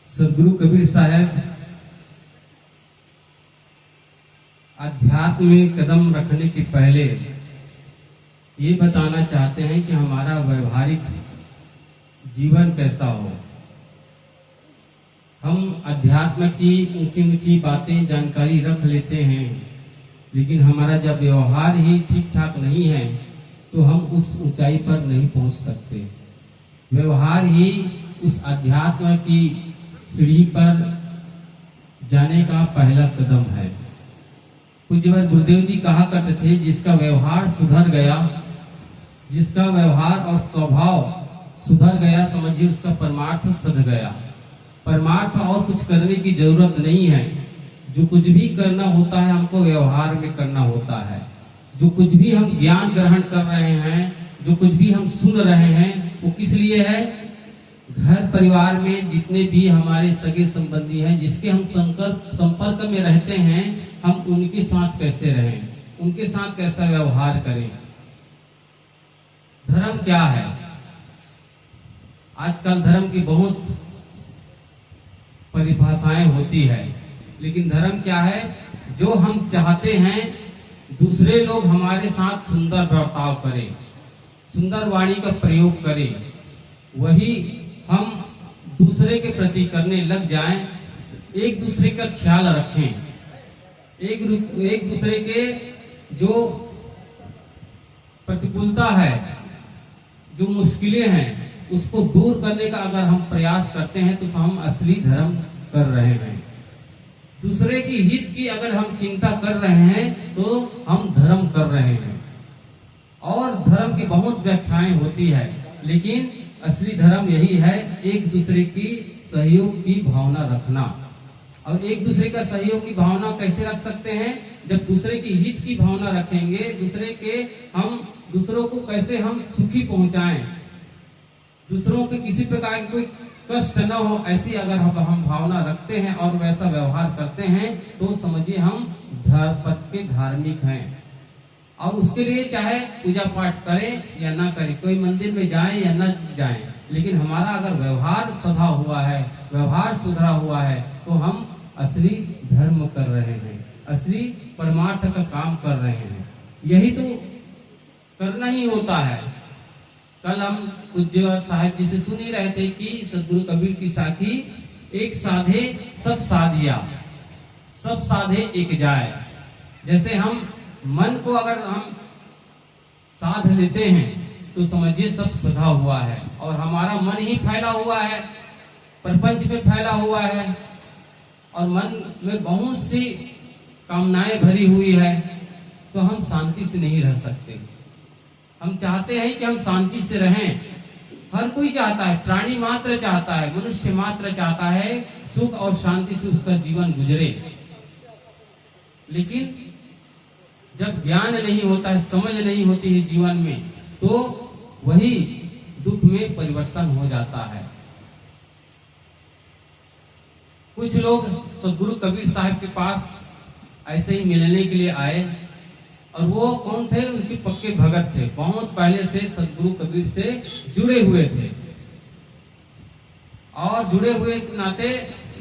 सदगुरु कबीर साहब अध्यात्म में कदम रखने के पहले ये बताना चाहते हैं कि हमारा व्यवहारिक जीवन कैसा हो। हम अध्यात्म की ऊंची ऊंची बातें जानकारी रख लेते हैं, लेकिन हमारा जब व्यवहार ही ठीक ठाक नहीं है तो हम उस ऊंचाई पर नहीं पहुंच सकते। व्यवहार ही उस अध्यात्म की सीढ़ी पर जाने का पहला कदम है। पूज्यवर गुरुदेव जी कहा करते थे, जिसका व्यवहार सुधर गया, जिसका व्यवहार और स्वभाव सुधर गया, समझिए उसका परमार्थ सध गया। परमार्थ और कुछ करने की जरूरत नहीं है। जो कुछ भी करना होता है हमको व्यवहार में करना होता है। जो कुछ भी हम ज्ञान ग्रहण कर रहे हैं, जो कुछ भी हम सुन रहे हैं, वो किस लिए है? घर परिवार में जितने भी हमारे सगे संबंधी हैं, जिसके हम संपर्क में रहते हैं, हम उनके साथ कैसे रहें, उनके साथ कैसा व्यवहार करें। धर्म क्या है? आजकल धर्म की बहुत परिभाषाएं होती है, लेकिन धर्म क्या है? जो हम चाहते हैं दूसरे लोग हमारे साथ सुंदर बर्ताव करें, सुंदर वाणी का प्रयोग करें, वही हम दूसरे के प्रति करने लग जाएं। एक दूसरे का ख्याल रखें, एक दूसरे के जो प्रतिकूलता है, जो मुश्किलें हैं, उसको दूर करने का अगर हम प्रयास करते हैं तो हम असली धर्म कर रहे हैं। दूसरे की हित की अगर हम चिंता कर रहे हैं तो हम धर्म कर रहे हैं। और धर्म की बहुत व्याख्याएं होती है, लेकिन असली धर्म यही है, एक दूसरे की सहयोग की भावना रखना। और एक दूसरे का सहयोग की भावना कैसे रख सकते हैं? जब दूसरे की हित की भावना रखेंगे, दूसरों को कैसे हम सुखी पहुंचाएं, दूसरों के किसी प्रकार की कोई कष्ट न हो, ऐसी अगर हम भावना रखते हैं और वैसा व्यवहार करते हैं तो समझिए हम पद के धार्मिक हैं। और उसके लिए चाहे पूजा पाठ करें या ना करें, कोई मंदिर में जाएं या न जाएं, लेकिन हमारा अगर व्यवहार सधा हुआ है, व्यवहार सुधरा हुआ है, तो हम असली धर्म कर रहे हैं, असली परमार्थ का काम कर रहे हैं। यही तो करना ही होता है। कल हम पूज्य साहब जी से सुन ही रहे थे कि सदगुरु कबीर की साखी, एक साधे सब साधिया, सब साधे एक जाए। जैसे हम मन को अगर हम साध लेते हैं तो समझिए सब सधा हुआ है, और हमारा मन ही फैला हुआ है, प्रपंच में फैला हुआ है, और मन में बहुत सी कामनाएं भरी हुई है, तो हम शांति से नहीं रह सकते। हम चाहते हैं कि हम शांति से रहें। हर कोई चाहता है, प्राणी मात्र चाहता है, मनुष्य मात्र चाहता है सुख और शांति से उसका जीवन गुजरे। लेकिन जब ज्ञान नहीं होता है, समझ नहीं होती है जीवन में, तो वही दुख में परिवर्तन हो जाता है। कुछ लोग सदगुरु कबीर साहब के पास ऐसे ही मिलने के लिए आए, और वो कौन थे? उनके पक्के भगत थे, बहुत पहले से सदगुरु कबीर से जुड़े हुए थे। और जुड़े हुए के नाते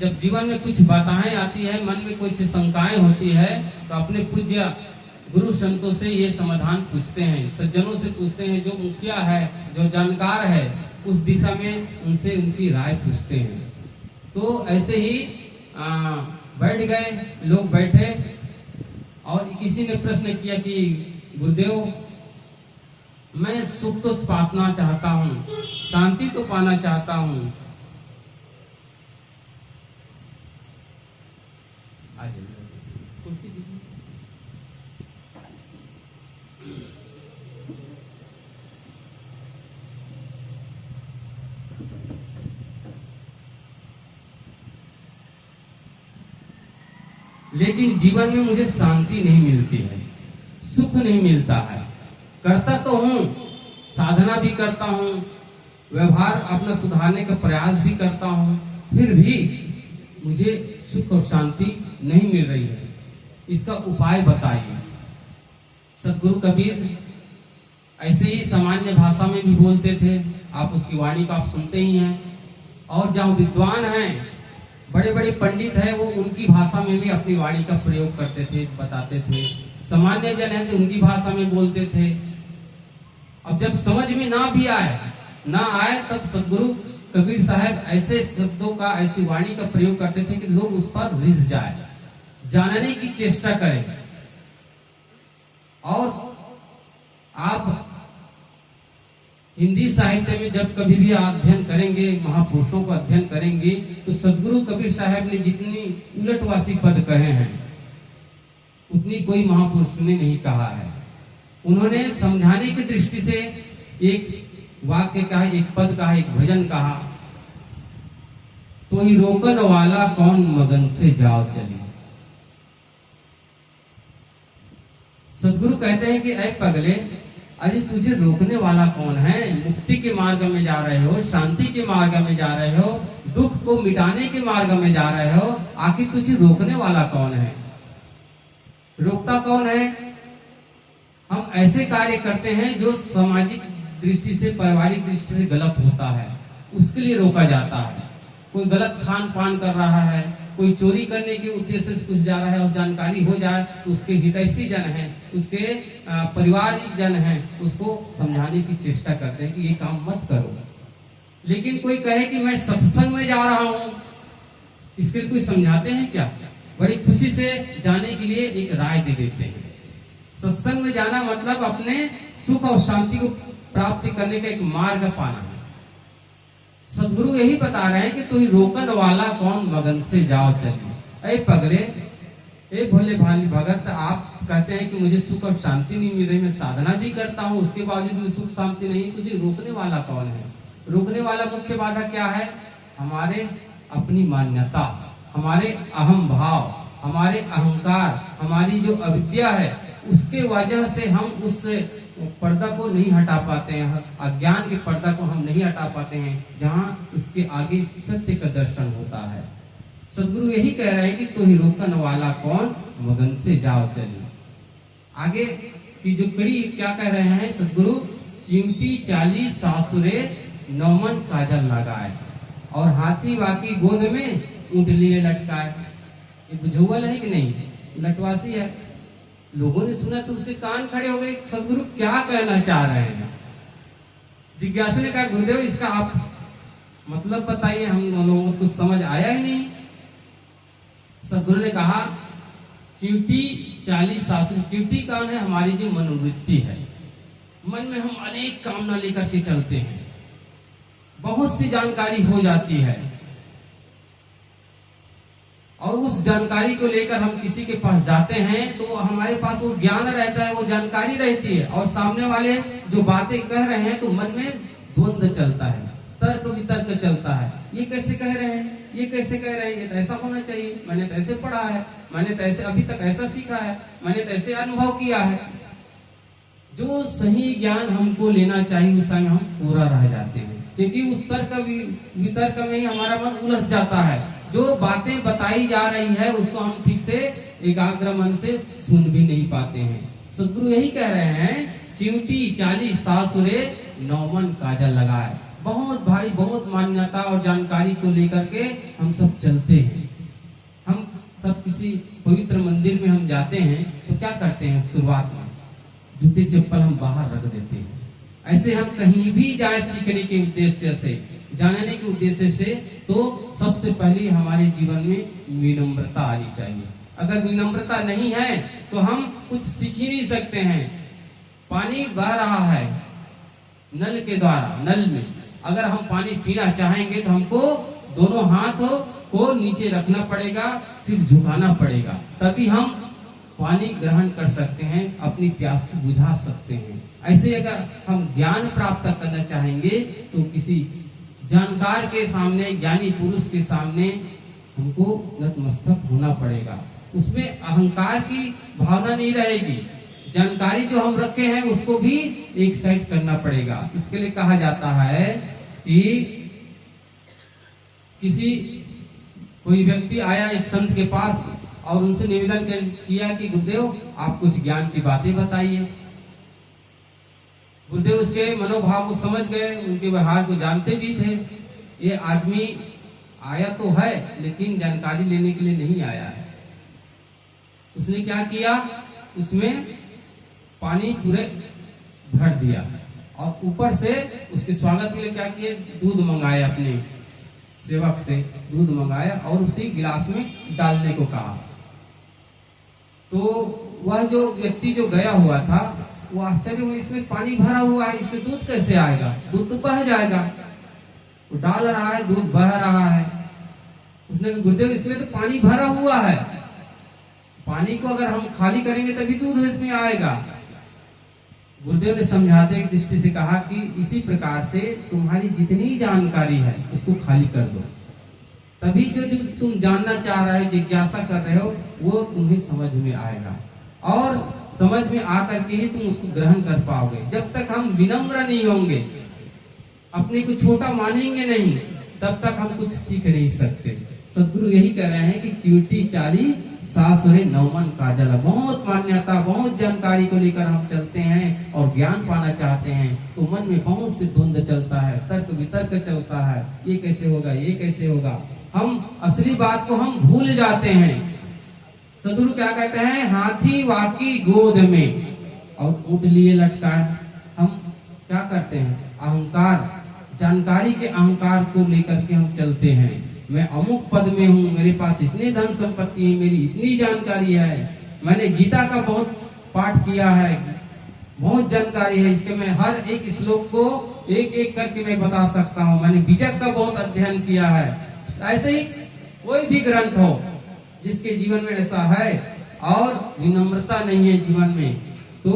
जब जीवन में कुछ बाधाएं आती है, मन में कुछ शंकाएं होती है, तो अपने पूज्य गुरु संतों से ये समाधान पूछते हैं, सज्जनों से पूछते हैं, जो मुखिया है, जो जानकार है उस दिशा में, उनसे उनकी राय पूछते हैं। तो ऐसे ही बैठ गए, लोग बैठे, और किसी ने प्रश्न किया कि गुरुदेव, मैं सुख तो पाना चाहता हूँ, शांति तो पाना चाहता हूँ, लेकिन जीवन में मुझे शांति नहीं मिलती है, सुख नहीं मिलता है। करता तो हूँ, साधना भी करता हूँ, व्यवहार अपना सुधारने का प्रयास भी करता हूँ, फिर भी मुझे सुख और शांति नहीं मिल रही है। इसका उपाय बताइए। सदगुरु कबीर ऐसे ही सामान्य भाषा में भी बोलते थे, आप उसकी वाणी को आप सुनते ही हैं। और जहाँ विद्वान हैं बड़े बड़े पंडित है वो उनकी भाषा में भी अपनी वाणी का प्रयोग करते थे, बताते थे। सामान्य जन है तो उनकी भाषा में बोलते थे। अब जब समझ में ना भी ना आए तब सदगुरु कबीर साहब ऐसे शब्दों का, ऐसी वाणी का प्रयोग करते थे कि लोग उस पर रिझ जाए, जानने की चेष्टा करें। और आप हिंदी साहित्य में जब कभी भी अध्ययन करेंगे, महापुरुषों को अध्ययन करेंगे, तो सदगुरु कबीर साहब ने जितनी उलटवासी पद कहे हैं उतनी कोई महापुरुष ने नहीं कहा है। उन्होंने समझाने की दृष्टि से एक वाक्य कहा, एक पद कहा, एक भजन कहा, तो ही रोकन वाला कौन मगन से जाओ चले। सदगुरु कहते हैं कि ऐ पगले, अरे तुझे रोकने वाला कौन है? मुक्ति के मार्ग में जा रहे हो, शांति के मार्ग में जा रहे हो, दुख को मिटाने के मार्ग में जा रहे हो, आखिर तुझे रोकने वाला कौन है? रोकता कौन है? हम ऐसे कार्य करते हैं जो सामाजिक दृष्टि से, पारिवारिक दृष्टि से गलत होता है, उसके लिए रोका जाता है। कोई गलत खान पान कर रहा है, कोई चोरी करने के उद्देश्य से कुछ जा रहा है और जानकारी हो जाए तो उसके हितैषी जन हैं, उसके परिवारिक जन हैं, उसको समझाने की चेष्टा करते हैं कि ये काम मत करो। लेकिन कोई कहे कि मैं सत्संग में जा रहा हूं, इसके लिए कोई समझाते हैं क्या? बड़ी खुशी से जाने के लिए एक राय दे देते हैं। सत्संग में जाना मतलब अपने सुख और शांति को प्राप्ति करने का एक मार्ग पाना है। सदगुरु यही बता रहे हैं कि तू रोकन वाला कौन मगन से जाओ चले। ऐ पगले, ए भोले भाली भगत, आप कहते हैं कि मुझे सुख और शांति नहीं मिल रही, मैं साधना भी करता हूँ, उसके बावजूद मुझे सुख शांति नहीं, तुझे रोकने वाला कौन है? रोकने वाला मुख्य बाधा क्या है? हमारे अपनी मान्यता, हमारे अहम भाव, हमारे अहंकार, हमारी जो अविद्या है, उसके वजह से हम उस पर्दा को नहीं हटा पाते हैं, अज्ञान के पर्दा को हम नहीं हटा पाते हैं, जहाँ इसके आगे सत्य का दर्शन होता है। सदगुरु यही कह रहे हैं कि तो ही रोकन वाला कौन मगन से जाओ चले। आगे की जो कड़ी क्या कह रहे हैं सदगुरु? चिमटी चाली सासुरे नौमन काजल लगाए और हाथी वाकी गोद में ऊँट लिए लटकाए। ये बुझुअल है कि नहीं? लटवासी है। लोगों ने सुना तो उसके कान खड़े हो गए, सदगुरु क्या कहना चाह रहे हैं? जिज्ञासु ने कहा, गुरुदेव इसका आप मतलब बताइए, हम लोगों को कुछ समझ आया ही नहीं। सदगुरु ने कहा, चिमटी चाली शास्त्र। चिमटी कौन है? हमारी जो मनोवृत्ति है, मन में हम अनेक कामना लेकर के चलते हैं, बहुत सी जानकारी हो जाती है और उस जानकारी को लेकर हम किसी के पास जाते हैं तो हमारे पास वो ज्ञान रहता है, वो जानकारी रहती है, और सामने वाले जो बातें कह रहे हैं तो मन में द्वंद्व चलता है, तर्क वितर्क चलता है। ये कैसे कह रहे हैं, ये कैसे कह रहे हैं, ये तो ऐसा होना चाहिए, मैंने तो ऐसे पढ़ा है, मैंने तो ऐसे अभी तक ऐसा सीखा है, मैंने तो ऐसे अनुभव किया है। जो सही ज्ञान हमको लेना चाहिए उस समय हम पूरा रह जाते हैं, क्योंकि उस तर्क वितर्क में ही हमारा मन उलझ जाता है। जो बातें बताई जा रही है उसको हम ठीक से एकाग्र मन से सुन भी नहीं पाते हैं। सदगुरु यही कह रहे हैं, चिमटी चाली सासुरे नौमन काजल लगाए। बहुत भारी, बहुत मान्यता और जानकारी को लेकर के हम सब चलते हैं। हम सब किसी पवित्र मंदिर में हम जाते हैं तो क्या करते हैं? शुरुआत में जूते चप्पल हम बाहर रख देते हैं। ऐसे हम कहीं भी जाए सीखने के उद्देश्य से, जानने के उद्देश्य से, तो सबसे पहले हमारे जीवन में विनम्रता आनी चाहिए। अगर विनम्रता नहीं है तो हम कुछ सीख ही नहीं सकते हैं। पानी बह रहा है नल के द्वारा, नल में अगर हम पानी पीना चाहेंगे तो हमको दोनों हाथों को नीचे रखना पड़ेगा, सिर झुकाना पड़ेगा, तभी हम पानी ग्रहण कर सकते हैं, अपनी प्यास को बुझा सकते हैं। ऐसे अगर हम ज्ञान प्राप्त करना चाहेंगे तो किसी जानकार के सामने, ज्ञानी पुरुष के सामने हमको नतमस्तक होना पड़ेगा। उसमें अहंकार की भावना नहीं रहेगी। जानकारी जो हम रखे हैं उसको भी एक साइड करना पड़ेगा। इसके लिए कहा जाता है कि कोई व्यक्ति आया एक संत के पास और उनसे निवेदन किया कि गुरुदेव आप कुछ ज्ञान की बातें बताइए। गुरुदेव उसके मनोभाव को समझ गए, उनके व्यवहार को जानते भी थे। ये आदमी आया तो है लेकिन जानकारी लेने के लिए नहीं आया है। उसने क्या किया, उसमें पानी पूरे भर दिया और ऊपर से उसके स्वागत के लिए क्या किए, दूध मंगाया, अपने सेवक से दूध मंगाया और उसी गिलास में डालने को कहा। तो वह जो व्यक्ति जो गया हुआ था वो आश्चर्य हुआ, इसमें पानी भरा हुआ है, इसमें दूध कैसे आएगा, दूध तो बह जाएगा। वो डाल रहा है, दूध बह रहा है। उसने कहा गुरुदेव इसमें तो पानी भरा हुआ है, पानी को अगर हम खाली करेंगे तभी दूध इसमें आएगा। गुरुदेव ने समझाते की दृष्टि से कहा कि इसी प्रकार से तुम्हारी जितनी जानकारी है उसको खाली कर दो, तभी जो तुम जानना चाह रहे हो, जिज्ञासा कर रहे हो, वो तुम्हें समझ में आएगा और समझ में आकर के ही तुम उसको ग्रहण कर पाओगे। जब तक हम विनम्र नहीं होंगे, अपने को छोटा मानेंगे नहीं, तब तक हम कुछ सीख नहीं सकते। सदगुरु यही कह रहे हैं कि च्यूटी चाली सासुरे नौमन काजल। बहुत मान्यता, बहुत जानकारी को लेकर हम चलते हैं और ज्ञान पाना चाहते हैं तो मन में बहुत से द्वंद चलता है, तर्क वितर्क चलता है, ये कैसे होगा, ये कैसे होगा। हम असली बात को हम भूल जाते हैं। सदगुरु क्या कहते हैं, हाथी वाकी गोद में और ऊँट लिए लटका है। हम क्या करते हैं, अहंकार, जानकारी के अहंकार को लेकर के हम चलते हैं। मैं अमुक पद में हूँ, मेरे पास इतनी धन संपत्ति है, मेरी इतनी जानकारी है, मैंने गीता का बहुत पाठ किया है, बहुत जानकारी है, इसके मैं हर एक श्लोक को एक एक करके मैं बता सकता हूँ, मैंने बीजक का बहुत अध्ययन किया है। ऐसे ही कोई भी ग्रंथ हो जिसके जीवन में ऐसा है और विनम्रता नहीं है जीवन में, तो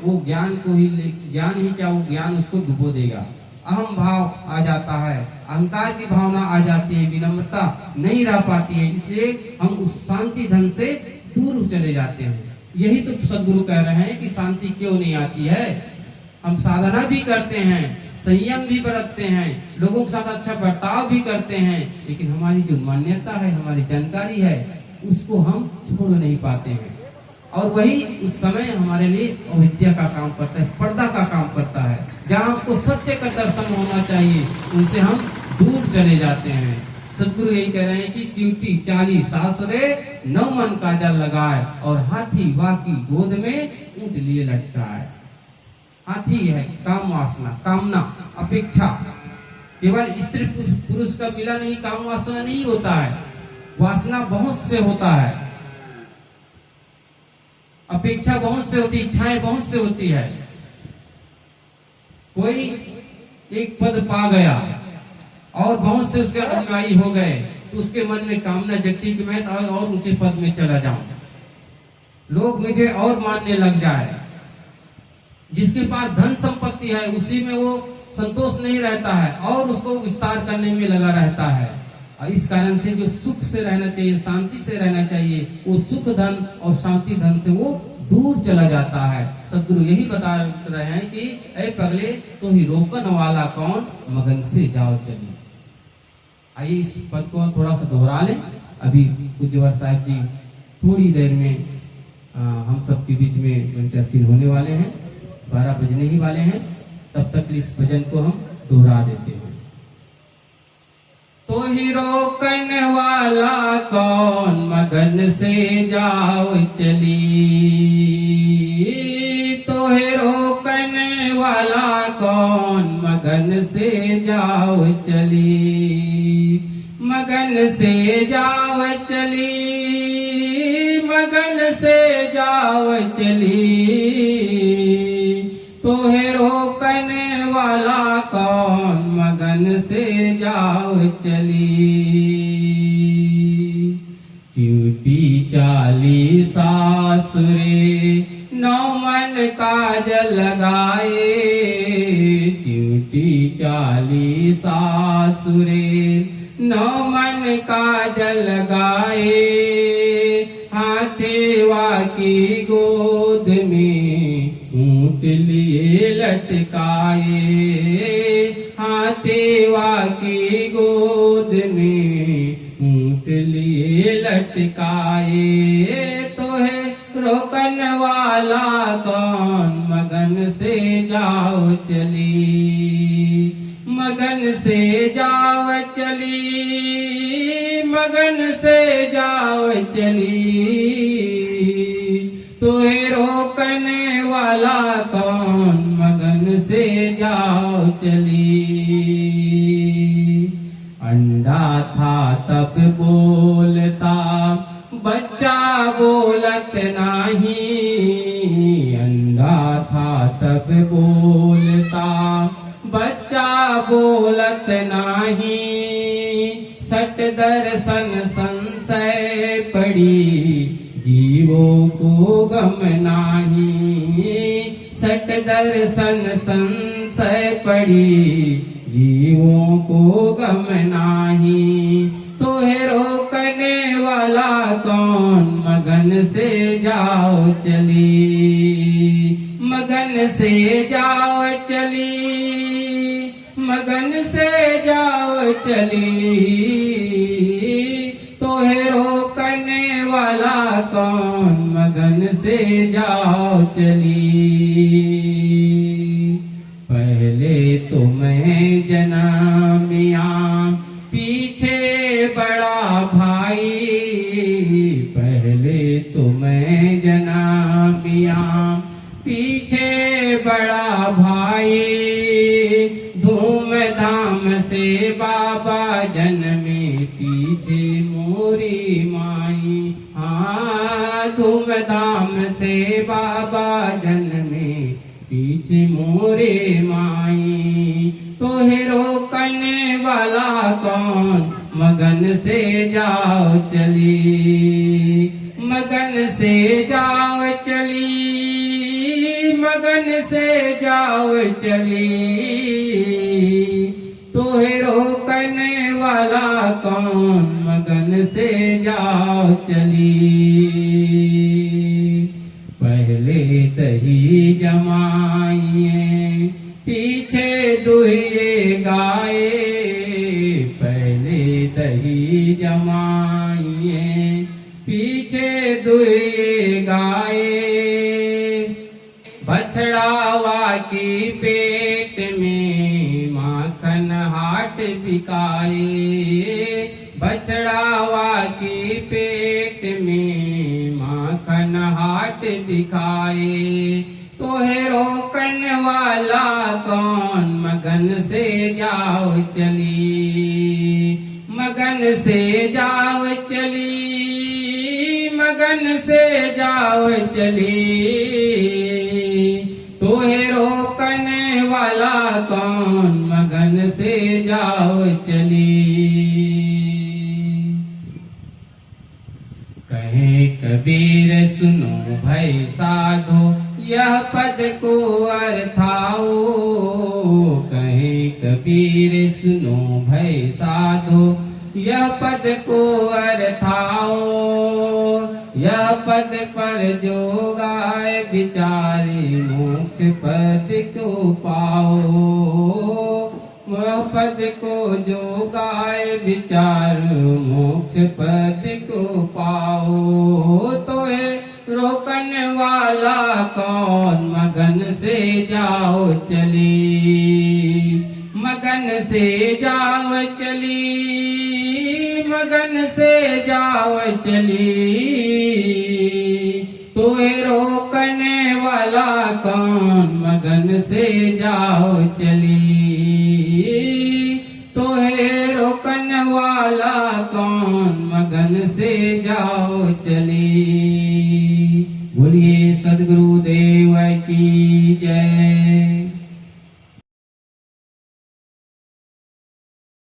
वो ज्ञान को ही ज्ञान ही क्या, वो ज्ञान उसको डुबो देगा। अहम भाव आ जाता है, अहंकार की भावना आ जाती है, विनम्रता नहीं रह पाती है, इसलिए हम उस शांति धन से दूर चले जाते हैं। यही तो सदगुरु कह रहे हैं कि शांति क्यों नहीं आती है। हम साधना भी करते हैं, संयम भी बरतते हैं, लोगों के साथ अच्छा बर्ताव भी करते हैं, लेकिन हमारी जो मान्यता है, हमारी जानकारी है, उसको हम छोड़ नहीं पाते हैं। और वही उस समय हमारे लिए अविद्या का काम करता है, पर्दा का काम करता है। जहाँ हमको सत्य का दर्शन होना चाहिए, उनसे हम दूर चले जाते हैं। सदगुरु यही कह रहे हैं कि च्यूटी चाली सासुरे नौमन काजल लगाए और हाथी वाकी गोद में ऊँट लिए लटका है। हाथी है काम वासना, कामना, अपेक्षा। केवल स्त्री पुरुष का मिला नहीं काम वासना नहीं होता है, वासना बहुत से होता है, अपेक्षा बहुत से होती, इच्छाएं बहुत से होती है। कोई एक पद पा गया और बहुत से उसके अनुयायी हो गए तो उसके मन में कामना जगती कि मैं और ऊंचे पद में चला जाऊं, लोग मुझे और मानने लग जाए। जिसके पास धन संपत्ति है उसी में वो संतोष नहीं रहता है और उसको विस्तार करने में लगा रहता है। और इस कारण से जो सुख से रहना चाहिए, शांति से रहना चाहिए, वो सुख धन और शांति धन से वो दूर चला जाता है। सदगुरु यही बता रहे हैं कि ऐ पगले तो ही रोकन वाला कौन, मगन से जाओ चली। आइए इस पद को थोड़ा सा दोहरा लें। अभी पूज्यवर साहब जी थोड़ी देर में हम सबके बीच में मंचासीन होने वाले हैं, 12 बजने ही वाले हैं, तब तक इस भजन को हम दोहरा देते हैं। तो ही रोकन वाला कौन, मगन से जाओ चली। तो है रोकन वाला कौन, मगन से जाओ चली। मगन से जाओ चली, मगन से जाओ चली। तो है रोकन वाला कौन, मगन से जाओ चली। च्यूटी चाली सासुरे नौमन काजल लगाए। च्यूटी चाली सासुरे नौमन काजल लगाए। हाथेवा की गोद में ऊँट लिए लटकाए। हाथेवा की गोद में ऊँट लिए लटकाए। तो है रोकन वाला कौन, मगन से जाओ चली। मगन से जाओ चली, मगन से जाओ चली, तुहे रोकने वाला कौन, मगन से जाओ चली। अंधा था तब बोलता, बच्चा बोलत नाही, अंधा था तब बोलता, बच्चा बोलत नाही। सट दर्शन संशय पड़ी, जीवों को गम नाही। सट दर्शन संशय पड़ी, जीवों को गम नाही। तुहे रोकने वाला कौन, मगन से जाओ चली, मगन से जाओ चली, मगन से जाओ चली। तुहे रोकने वाला कौन, मगन से जाओ चली। पहले तो मैं जन्मिया, पीछे बड़ा भाई, पहले तो मैं जन्मिया, पीछे बड़ा भाई। धूमधाम से बाबा जन्मे, पीछे मोरी माई। हाँ, धूमधाम से बाबा जन्मे, पीछे मोरे माई। तुहे रोकने वाला कौन, मगन से जाओ चली, मगन से जाओ चली, मगन से जाओ चली। तुहे रोकने वाला कौन, मगन से जाओ चली। पहले दही जमाइए, पीछे दुहिए गाए, पहले दही जमाइए, पीछे दुहिए गाए। बछड़ावा की पेट में, माखन हाट बिकाए, बछड़ावा की पेट में, माखन हाट दिखाए। तोहे रोकन वाला कौन, मगन से जाओ चली, मगन से जाओ चली, मगन से जाओ चली। तोहे रोकने वाला कौन, मगन से जाओ चली। कहे कबीर सुनो भाई साधो, यह पद को अर्थाओ। कहे कबीर सुनो भाई साधो, यह पद को अर्थाओ। यह पद पर जो गाए बिचारे, मोक्ष पद को पाओ। वह पद को जो गाए विचार, मोक्ष पद को पाओ। तो रोकन वाला कौन, मगन से जाओ चली, मगन से जाओ चली, मगन से जाओ चली। तो रोकने वाला कौन, मगन से जाओ चली। तो रोकन वाला कौन, मगन से जाओ चली। बोलिए सद्गुरु देव की जय।